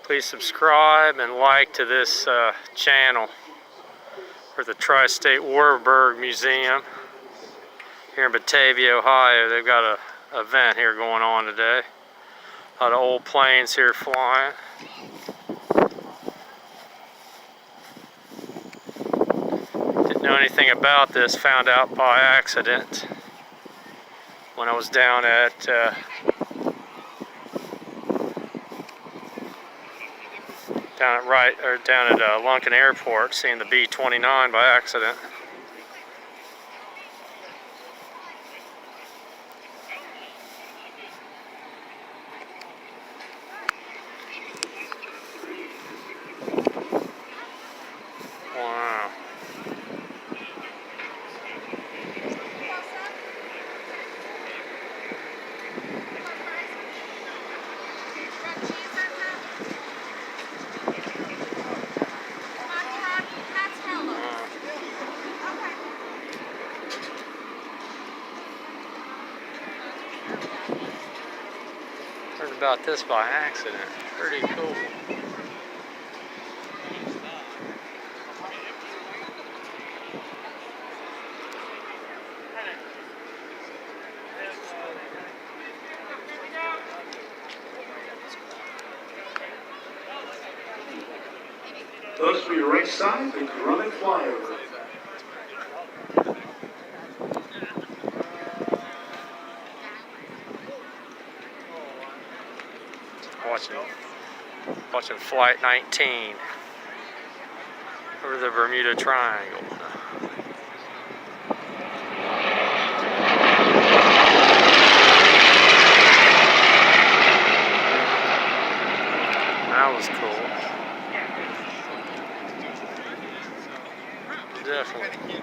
Please subscribe and like to this channel for the Tri-State Warbird Museum here in Batavia, Ohio. They've got an event here going on today. A lot of old planes here flying. Didn't know anything about this, found out by accident when I was down at down at Lunken Airport, seeing the B-29 by accident. Wow. Heard about this by accident. Pretty cool. Those for your right side, the Grumman flyover. Watching Flight 19 over the Bermuda Triangle. That was cool. Definitely.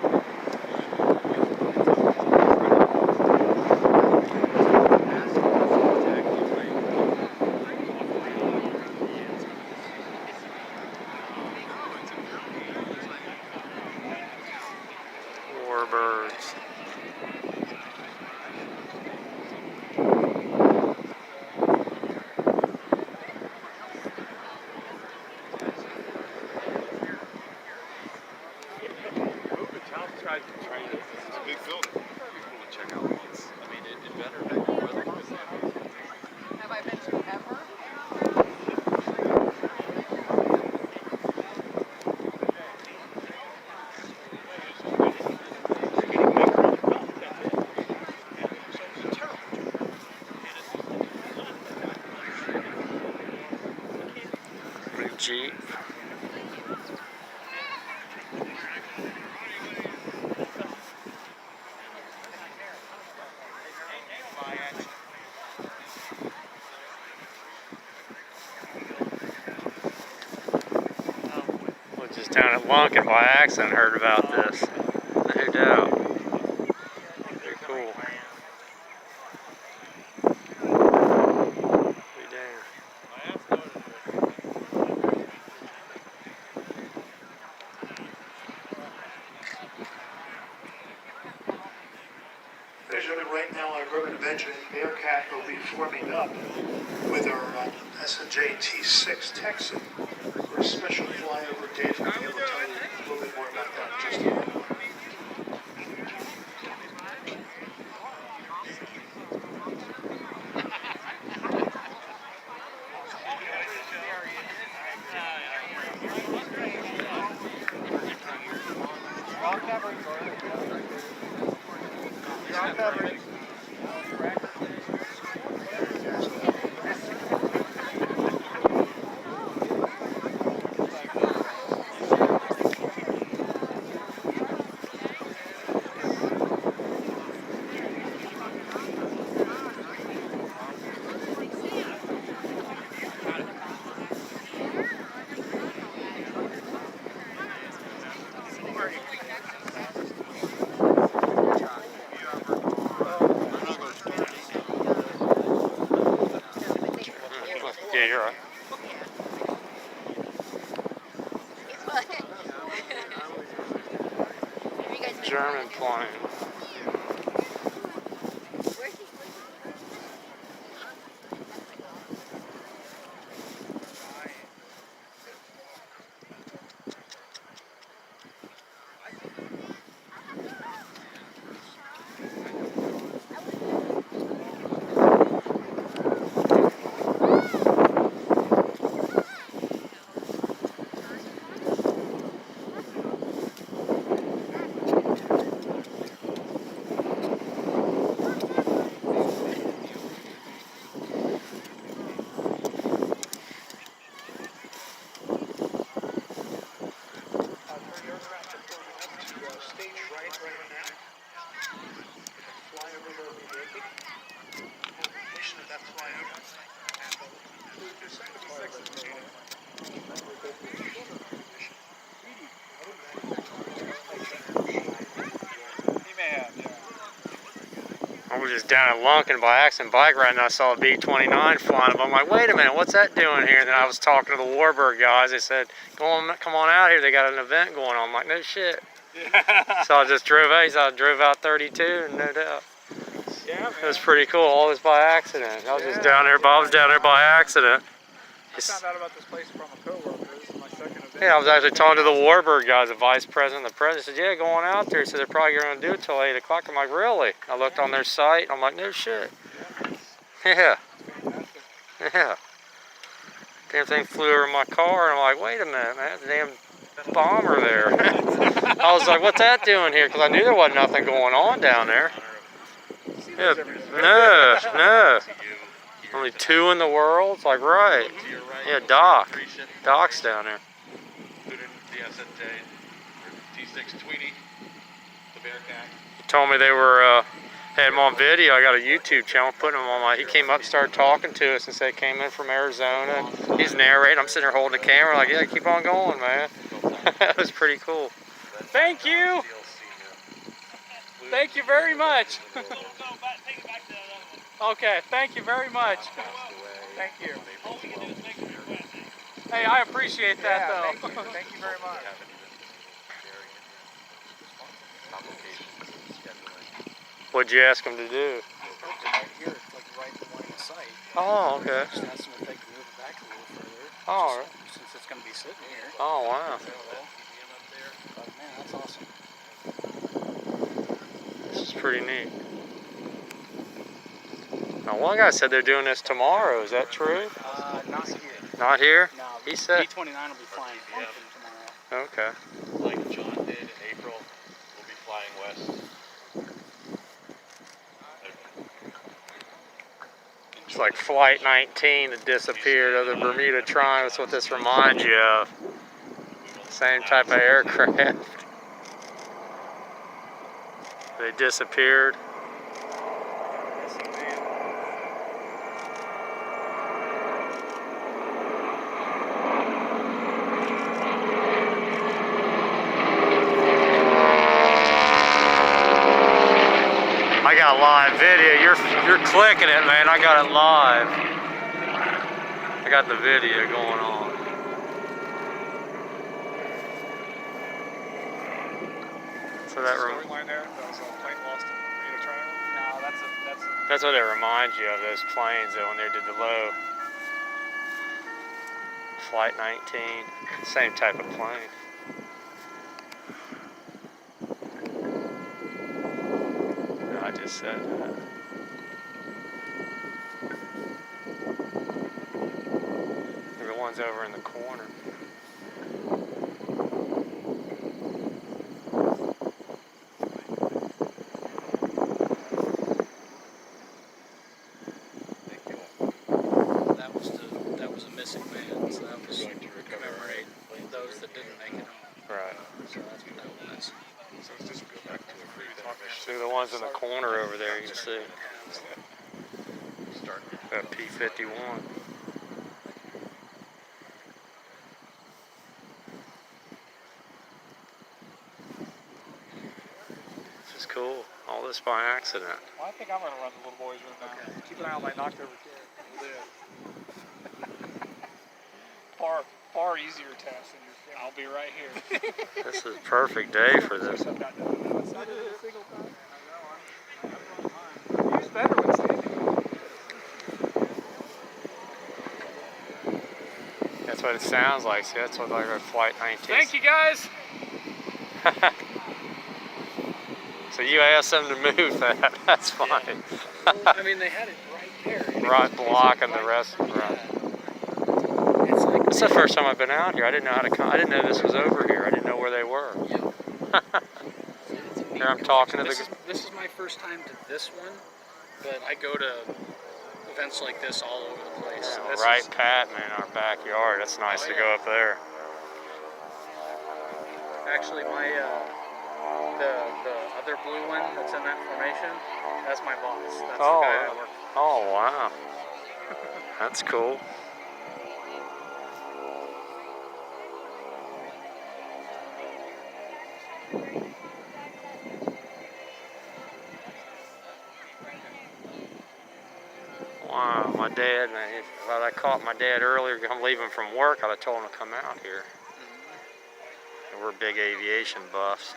Warbirds. Tried to train it. It's a big building. Cool to check out. I mean, it better. Have I been to ever? Blue Jeep. Just down at Lunken by accident heard about this. No doubt. Pretty cool. Be damned. Measurement right now, our Grumman Benjamin Bearcat will be forming up with our S&J T6 Texan for a special flyover. Dave will be able to tell you a little bit more about that in just a moment. Yeah, you're right. German plane. He may have, yeah. I was just down at Lunkin by accident bike riding, and I saw a B-29 flying up. I'm like, wait a minute, what's that doing here? And then I was talking to the Warbird guys. They said, come on out here. They got an event going on. I'm like, no shit. Yeah. So I just drove out. I drove out 32, and no doubt. Yeah, man. It was pretty cool. All this by accident. I was just down there. I was down there by accident. I found out about this place from a coworker. This is my second event. Yeah, I was actually talking to the Warbird guys, the vice president, the president. Said, yeah, going out there. He said, they're probably going to do it till 8 o'clock. I'm like, really? I looked on their site. I'm like, no shit. Yeah. Yeah. Damn thing flew over my car, and I'm like, wait a minute, man. That's a damn bomber there. I was like, what's that doing here? Because I knew there wasn't nothing going on down there. Yeah, no. Only 2 in the world? It's like, right. Yeah, Doc's down there. T6 Tweety, the Bearcat. He told me they were, had him on video. I got a YouTube channel, putting him on my, he came up and started talking to us and said he came in from Arizona. He's narrating. I'm sitting there holding the camera like, yeah, keep on going, man. That was pretty cool. Thank you. Thank you very much. Okay, thank you very much. Thank you. Hey, I appreciate that, though. Thank you very much. What'd you ask him to do? Right here, it's like right in the site. Oh, okay. Just ask them if they can move it back a little further. Oh, right. Since it's going to be sitting here. Oh, wow. But man, that's awesome. This is pretty neat. Now, one guy said they're doing this tomorrow. Is that true? Not here. Not here? No, He said. B-29 will be flying tomorrow. Okay. Like John did in April, we'll be flying west. It's like Flight 19 that disappeared of the Bermuda Triangle. That's what this reminds you of. Same type of aircraft. They disappeared. I got live video. You're clicking it, man. I got it live. I got the video going on. So that Storyline there, that was a plane lost in the Bermuda Triangle. No, that's what it reminds you of, those planes though, when they did the low. Flight 19, same type of plane. I just said that. The one's over in the corner. That was a missing man, so that was to commemorate those that didn't make it home. Right. So that's what that was. So let's just go back to a free See the ones in the corner over there, you can see. start. Got P-51. This is cool. All this by accident. Well, I think I'm going to run the little boys' room now. Keep an eye on my knocked over kid. Far easier task than your kid. I'll be right here. This is a perfect day for this. Use better when standing. That's what it sounds like. See, that's what like our Flight 19. Thank you, guys. So you asked them to move that. That's fine. I mean, they had it right there. Right, blocking the rest. Right. It's like It's the first time I've been out here. I didn't know how to come. I didn't know this was over here. I didn't know where they were. Here I'm talking to the. This is my first time to this one, but I go to events like this all over the place. Yeah, This right, is- Pat, man, our backyard. That's nice Oh, to yeah. go up there. Actually, my the other blue one that's in that formation, that's my boss. That's the guy I work for. Oh wow. That's cool. Wow, my dad, man, if I caught my dad earlier, I'm leaving from work, I'd have told him to come out here. We're big aviation buffs.